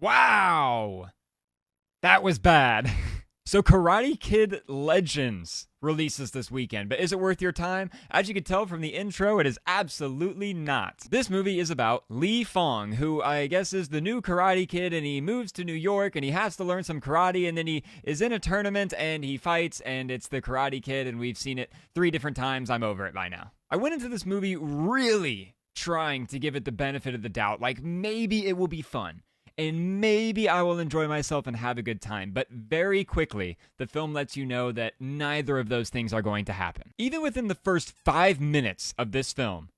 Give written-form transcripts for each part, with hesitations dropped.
Wow, that was bad. So Karate Kid Legends releases this weekend, but is it worth your time? As you can tell from the intro, it is absolutely not. This movie is about Lee Fong, who I guess is the new Karate Kid, and he moves to New York and he has to learn some karate, and then he is in a tournament and he fights, and it's the Karate Kid, and we've seen it 3 different times. I'm over it by now. I went into this movie really trying to give it the benefit of the doubt, like maybe it will be fun. And maybe I will enjoy myself and have a good time. But very quickly, the film lets you know that neither of those things are going to happen. Even within the first 5 minutes of this film,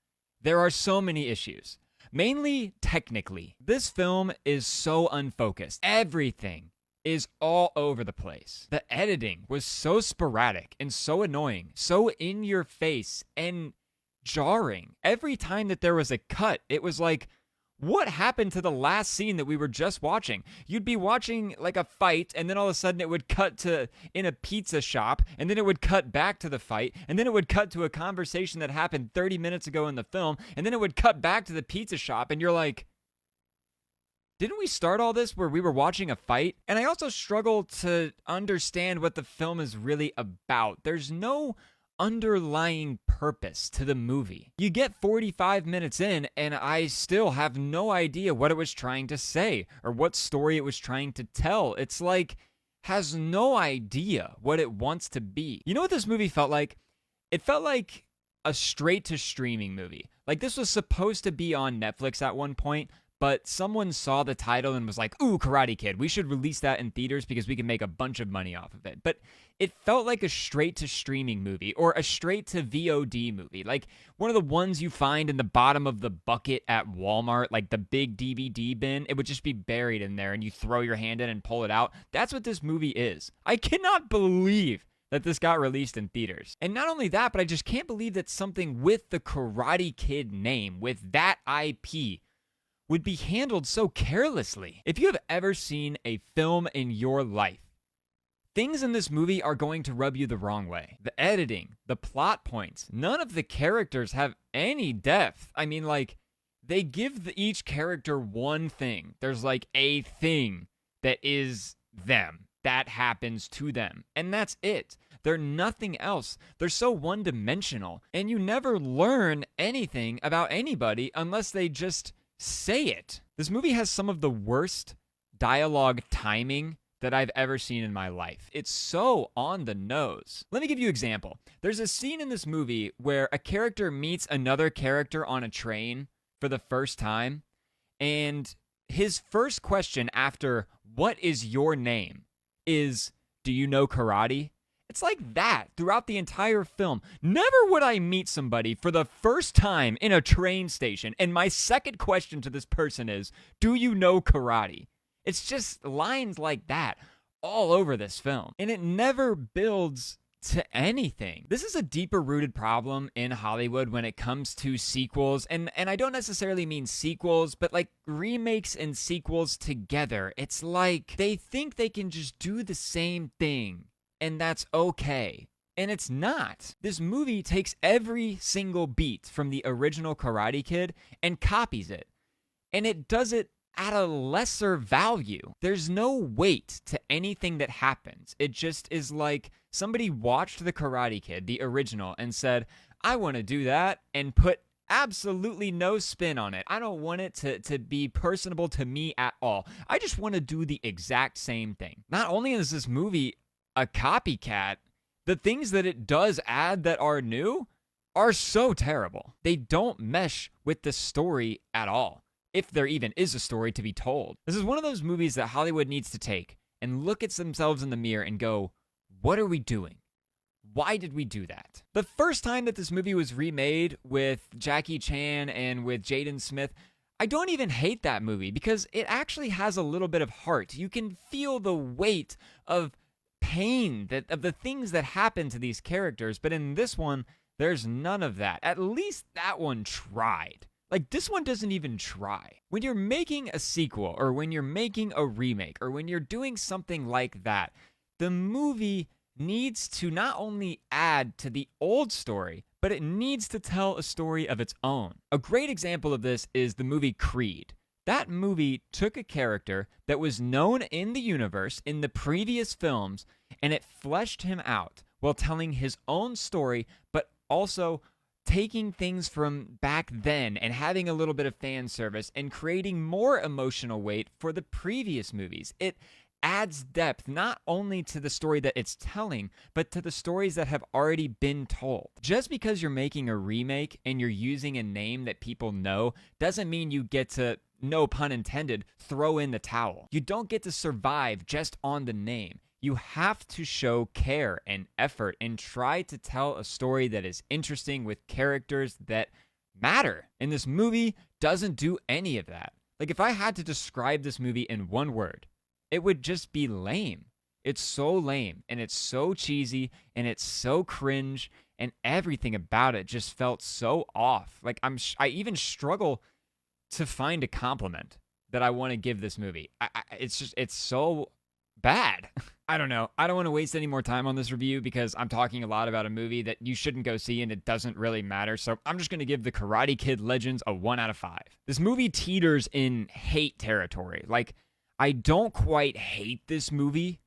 there are so many issues. Mainly technically. This film is so unfocused. Everything is all over the place. The editing was so sporadic and so annoying, so in your face and jarring. Every time that there was a cut, it was like, what happened to the last scene that we were just watching? You'd be watching like a fight, and then all of a sudden it would cut to in a pizza shop, and then it would cut back to the fight, and then it would cut to a conversation that happened 30 minutes ago in the film, and then it would cut back to the pizza shop, and you're like, didn't we start all this where we were watching a fight? And I also struggle to understand what the film is really about. There's no underlying purpose to the movie. You get 45 minutes in, and I still have no idea what it was trying to say or what story it was trying to tell. It's like, has no idea what it wants to be. You know what this movie felt like? It felt like a straight to streaming movie. Like this was supposed to be on Netflix at one point, but someone saw the title and was like, ooh, Karate Kid, we should release that in theaters because we can make a bunch of money off of it. But it felt like a straight to streaming movie or a straight to VOD movie. Like one of the ones you find in the bottom of the bucket at Walmart, like the big DVD bin. It would just be buried in there and you throw your hand in and pull it out. That's what this movie is. I cannot believe that this got released in theaters. And not only that, but I just can't believe that something with the Karate Kid name, with that IP, would be handled so carelessly. If you have ever seen a film in your life, things in this movie are going to rub you the wrong way. The editing, the plot points, none of the characters have any depth. I mean, like, they give each character one thing. There's like a thing that is them, that happens to them, and that's it. They're nothing else. They're so one-dimensional, and you never learn anything about anybody unless they just say it. This movie has some of the worst dialogue timing that I've ever seen in my life. It's so on the nose. Let me give you an example. There's a scene in this movie where a character meets another character on a train for the first time, and his first question after, "What is your name?" is, "Do you know karate?" It's like that throughout the entire film. Never would I meet somebody for the first time in a train station, and my second question to this person is, "Do you know karate?" It's just lines like that all over this film, and it never builds to anything. This is a deeper rooted problem in Hollywood when it comes to sequels, and I don't necessarily mean sequels, but like remakes and sequels together. It's like they think they can just do the same thing, and that's okay. And it's not. This movie takes every single beat from the original Karate Kid and copies it. And it does it at a lesser value. There's no weight to anything that happens. It just is like somebody watched the Karate Kid, the original, and said, I want to do that, and put absolutely no spin on it. I don't want it to be personable to me at all. I just want to do the exact same thing. Not only is this movie a copycat, the things that it does add that are new are so terrible. They don't mesh with the story at all, if there even is a story to be told. This is one of those movies that Hollywood needs to take and look at themselves in the mirror and go, what are we doing? Why did we do that? The first time that this movie was remade with Jackie Chan and with Jaden Smith, I don't even hate that movie because it actually has a little bit of heart. You can feel the weight of pain of the things that happen to these characters, but in this one, there's none of that. At least that one tried. Like, this one doesn't even try. When you're making a sequel, or when you're making a remake, or when you're doing something like that, the movie needs to not only add to the old story, but it needs to tell a story of its own. A great example of this is the movie Creed. That movie took a character that was known in the universe in the previous films, and it fleshed him out while telling his own story, but also taking things from back then and having a little bit of fan service and creating more emotional weight for the previous movies. It adds depth not only to the story that it's telling, but to the stories that have already been told. Just because you're making a remake and you're using a name that people know doesn't mean you get to, no pun intended, throw in the towel. You don't get to survive just on the name. You have to show care and effort and try to tell a story that is interesting with characters that matter. And this movie doesn't do any of that. Like, if I had to describe this movie in one word, it would just be lame. It's so lame, and it's so cheesy, and it's so cringe, and everything about it just felt so off. Like, I even struggle to find a compliment that I want to give this movie. It's so bad. I don't know. I don't want to waste any more time on this review because I'm talking a lot about a movie that you shouldn't go see and it doesn't really matter. So I'm just going to give The Karate Kid Legends a 1 out of 5. This movie teeters in hate territory. Like, I don't quite hate this movie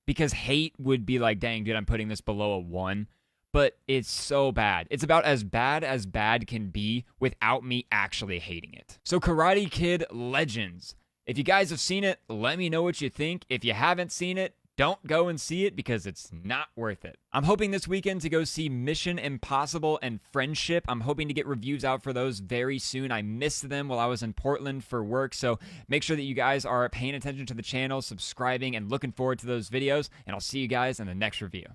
because hate would be like, dang, dude, I'm putting this below a 1. But it's so bad. It's about as bad can be without me actually hating it. So Karate Kid Legends. If you guys have seen it, let me know what you think. If you haven't seen it, don't go and see it because it's not worth it. I'm hoping this weekend to go see Mission Impossible and Friendship. I'm hoping to get reviews out for those very soon. I missed them while I was in Portland for work, so make sure that you guys are paying attention to the channel, subscribing, and looking forward to those videos, and I'll see you guys in the next review.